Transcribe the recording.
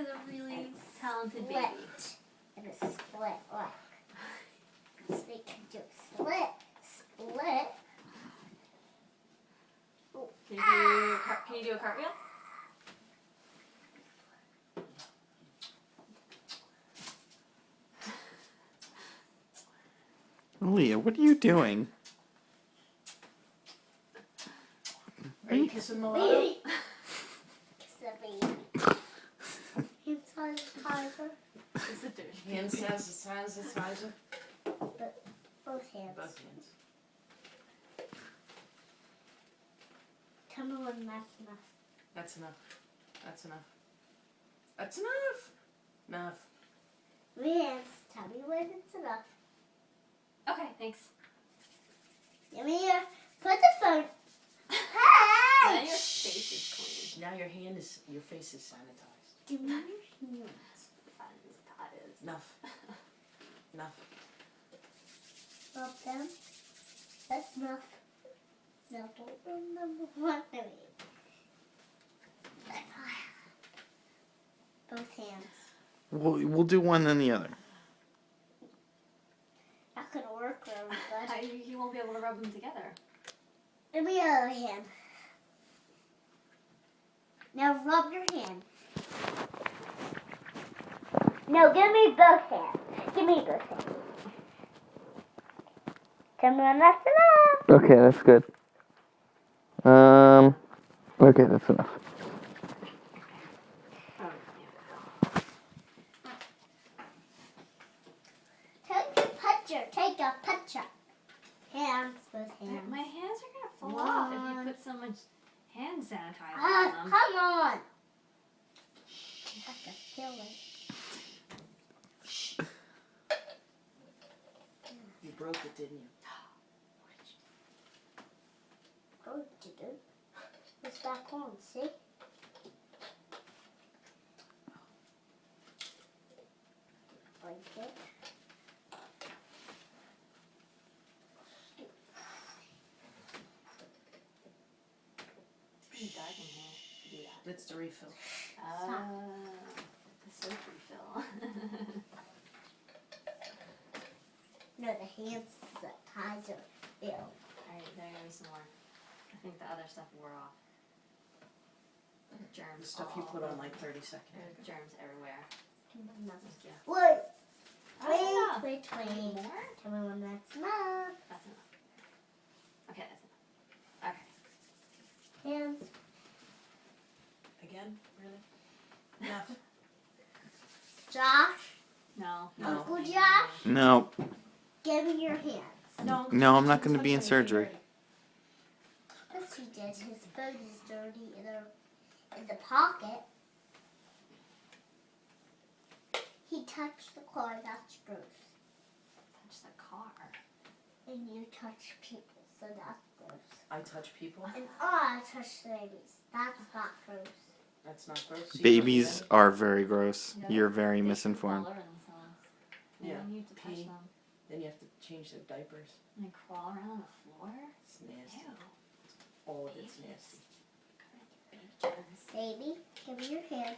is a really talented split. baby. And a split. Look. So we can do split. Split. Can you do a cartwheel? Leah, what are you doing? Are you kissing Mulatto? Baby. Kiss the baby. Hand sanitizer. Is it dirty? Hand sanitizer. Both hands. Both hands. Tell me when that's enough. That's enough. That's enough. That's enough. Enough. Three hands. Tell me when it's enough. Okay, thanks. Give me your. Put the phone. Now Hey! your face is clean. Now your face is sanitized. Give me your hands. Sanitized. Enough. Enough. Rub them. That's enough. Now don't remember what I mean. Both hands. We'll do one then the other. That could work very good. You won't be able to rub them together. Give me your other hand. Now rub your hand. No, give me both hands. Give me both hands. Tell me when that's enough. Okay, that's good. Okay, that's enough. Take a picture. Hands, both hands. My hands are gonna fall off if you put so much hand sanitizer Ah, on them. come on. You have to feel it. You broke it, didn't you? Oh, you do. It's back on, see? Like it. It's pretty dark in here to do that. It's the refill. The soap refill. No, the hand sanitizer. Ew. Alright, there goes some more. I think the other stuff wore off. Germs. The stuff you put on like 30 seconds. There are germs everywhere. Yeah. Wait. That's enough. Wait. More? Tell me when that's enough. That's enough. Okay, that's enough. Okay. Hands. Again? Really? Enough. Josh. No. No. Uncle Josh. No. Give me your hands. No, I'm not going to be in surgery. Yes, he did. His phone is dirty in the pocket. He touched the car. That's gross. Touch the car. And you touch people, so that's gross. I touch people. And I touch babies. That's not gross. That's not gross. So you Babies don't are very gross. Yeah. You're very They misinformed. Crawl over themselves. They Yeah. don't need to touch Pee. them. Then you have to change their diapers. And they crawl around the floor. It's nasty. Ew. All of it's nasty. Baby germs. Baby, give me your hand.